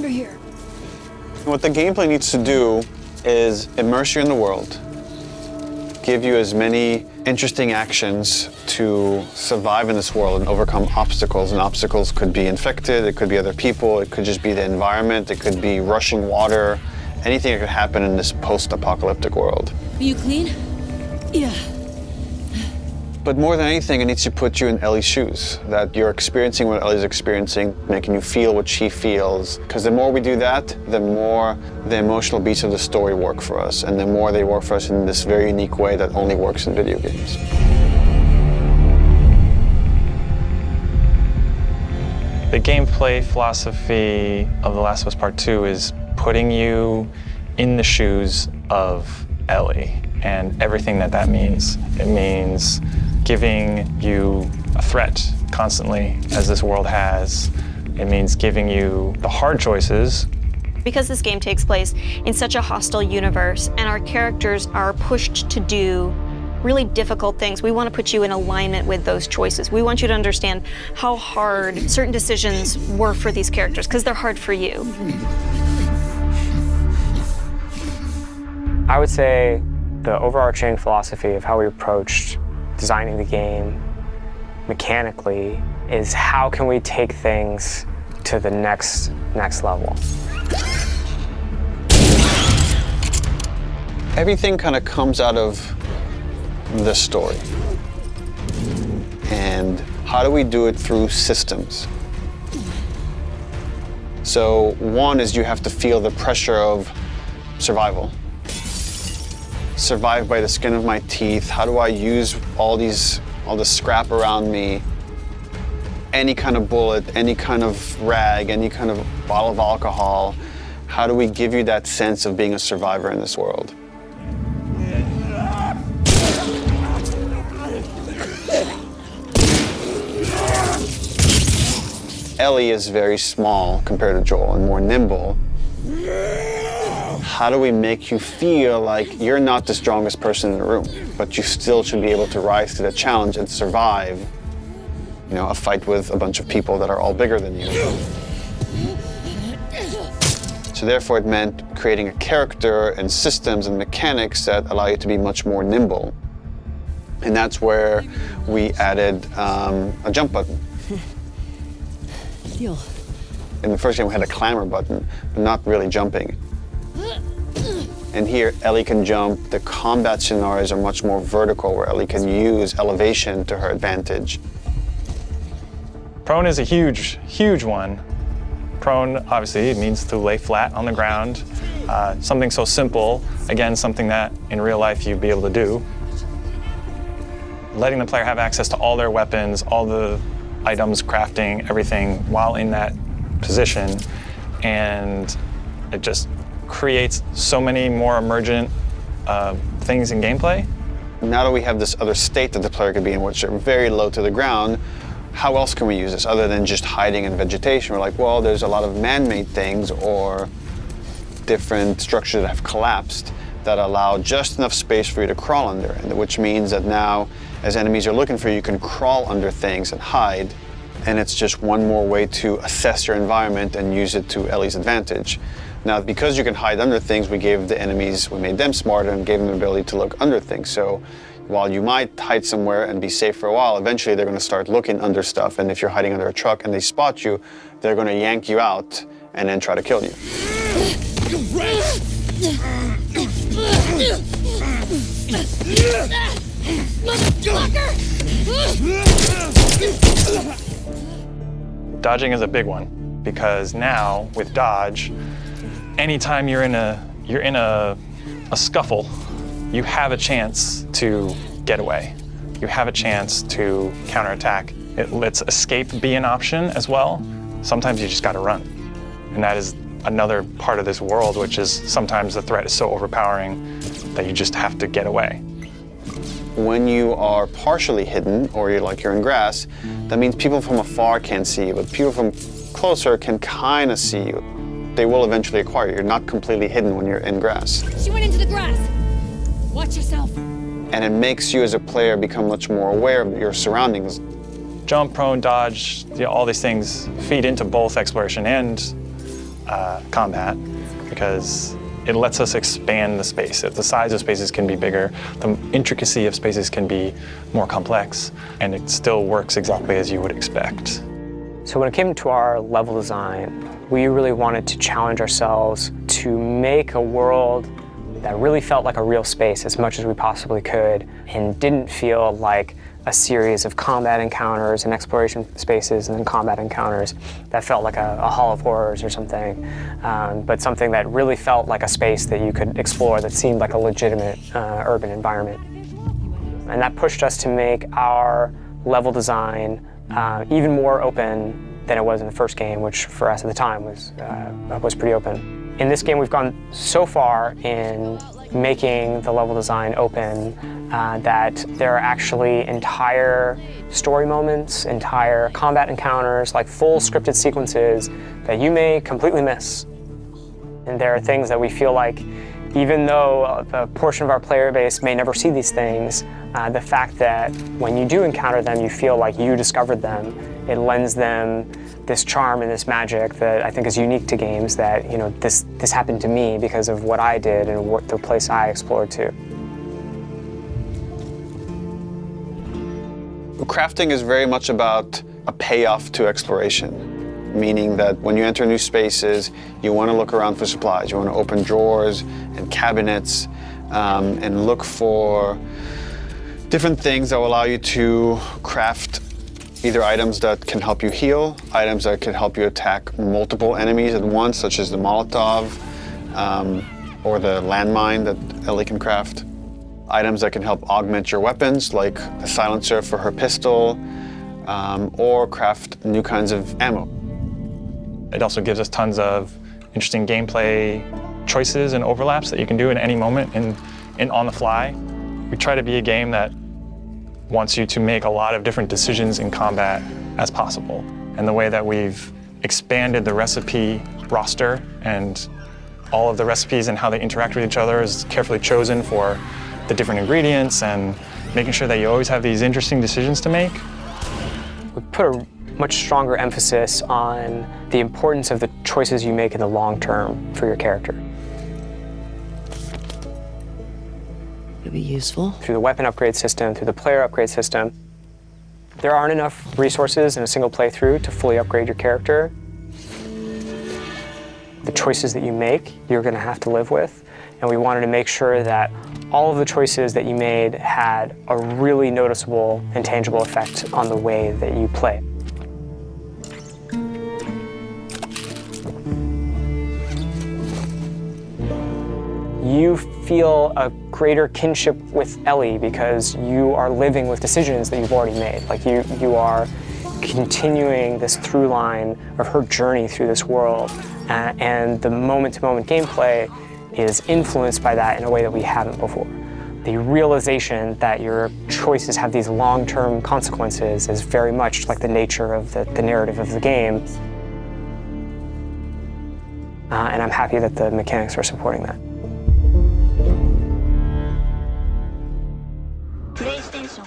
under here. What the gameplay needs to do is immerse you in the world, give you as many interesting actions to survive in this world and overcome obstacles. And obstacles could be infected, it could be other people, it could just be the environment, it could be rushing water, anything that could happen in this post-apocalyptic world. Are you clean? Yeah. But more than anything, it needs to put you in Ellie's shoes, that you're experiencing what Ellie's experiencing, making you feel what she feels. Because the more we do that, the more the emotional beats of the story work for us, and the more they work for us in this very unique way that only works in video games. The gameplay philosophy of The Last of Us Part 2 is putting you in the shoes of Ellie and everything that that means. It means giving you a threat constantly, as this world has. It means giving you the hard choices. Because this game takes place in such a hostile universe and our characters are pushed to do really difficult things, we want to put you in alignment with those choices. We want you to understand how hard certain decisions were for these characters, because they're hard for you. I would say the overarching philosophy of how we approached designing the game mechanically is how can we take things to the next level. Everything kind of comes out of the story. And how do we do it through systems? So one is you have to feel the pressure of survival. Survive by the skin of my teeth. How do I use all this scrap around me? Any kind of bullet, any kind of rag, any kind of bottle of alcohol. How do we give you that sense of being a survivor in this world? Ellie is very small compared to Joel and more nimble. How do we make you feel like you're not the strongest person in the room, but you still should be able to rise to the challenge and survive, you know, a fight with a bunch of people that are all bigger than you? So therefore it meant creating a character and systems and mechanics that allow you to be much more nimble. And that's where we added a jump button. Deal. In the first game we had a clamber button, but not really jumping. And here, Ellie can jump. The combat scenarios are much more vertical, where Ellie can use elevation to her advantage. Prone is a huge, huge one. Prone, obviously, it means to lay flat on the ground. Something so simple, again, something that in real life you'd be able to do. Letting the player have access to all their weapons, all the items, crafting, everything while in that position. And it just creates so many more emergent things in gameplay. Now that we have this other state that the player could be in, which are very low to the ground, how else can we use this other than just hiding in vegetation? We're like, well, there's a lot of man-made things or different structures that have collapsed that allow just enough space for you to crawl under, which means that now, as enemies are looking for you, you can crawl under things and hide, and it's just one more way to assess your environment and use it to Ellie's advantage. Now, because you can hide under things, we made them smarter and gave them the ability to look under things. So while you might hide somewhere and be safe for a while, eventually they're going to start looking under stuff, and if you're hiding under a truck and they spot you, they're going to yank you out and then try to kill you. Dodging is a big one, because now with dodge, anytime you're in a scuffle, you have a chance to get away. You have a chance to counterattack. It lets escape be an option as well. Sometimes you just gotta run. And that is another part of this world, which is sometimes the threat is so overpowering that you just have to get away. When you are partially hidden, or you're in grass, that means people from afar can't see you, but people from closer can kind of see you. They will eventually acquire you. You're not completely hidden when you're in grass. She went into the grass. Watch yourself. And it makes you as a player become much more aware of your surroundings. Jump, prone, dodge, all these things feed into both exploration and combat because it lets us expand the space. The size of spaces can be bigger, the intricacy of spaces can be more complex, and it still works exactly as you would expect. So when it came to our level design, we really wanted to challenge ourselves to make a world that really felt like a real space as much as we possibly could and didn't feel like a series of combat encounters and exploration spaces and then combat encounters that felt like a Hall of Horrors or something, but something that really felt like a space that you could explore that seemed like a legitimate urban environment. And that pushed us to make our level design even more open than it was in the first game, which for us at the time was pretty open. In this game, we've gone so far in making the level design open that there are actually entire story moments, entire combat encounters, like full scripted sequences that you may completely miss. And there are things that we feel like, even though a portion of our player base may never see these things, the fact that when you do encounter them, you feel like you discovered them, it lends them this charm and this magic that I think is unique to games, that, you know, this happened to me because of what I did and what the place I explored to. Crafting is very much about a payoff to exploration, meaning that when you enter new spaces, you want to look around for supplies. You want to open drawers and cabinets and look for different things that will allow you to craft either items that can help you heal, items that can help you attack multiple enemies at once, such as the Molotov or the landmine that Ellie can craft. Items that can help augment your weapons, like the silencer for her pistol, or craft new kinds of ammo. It also gives us tons of interesting gameplay choices and overlaps that you can do at any moment and on the fly. We try to be a game that wants you to make a lot of different decisions in combat as possible. And the way that we've expanded the recipe roster and all of the recipes and how they interact with each other is carefully chosen for the different ingredients and making sure that you always have these interesting decisions to make. We put a much stronger emphasis on the importance of the choices you make in the long term for your character. It'll be useful. Through the weapon upgrade system, through the player upgrade system, there aren't enough resources in a single playthrough to fully upgrade your character. The choices that you make, you're going to have to live with, and we wanted to make sure that all of the choices that you made had a really noticeable and tangible effect on the way that you play. You feel a greater kinship with Ellie because you are living with decisions that you've already made. Like you are continuing this through line of her journey through this world, and the moment-to-moment gameplay is influenced by that in a way that we haven't before. The realization that your choices have these long-term consequences is very much like the nature of the narrative of the game. And I'm happy that the mechanics are supporting that. PlayStation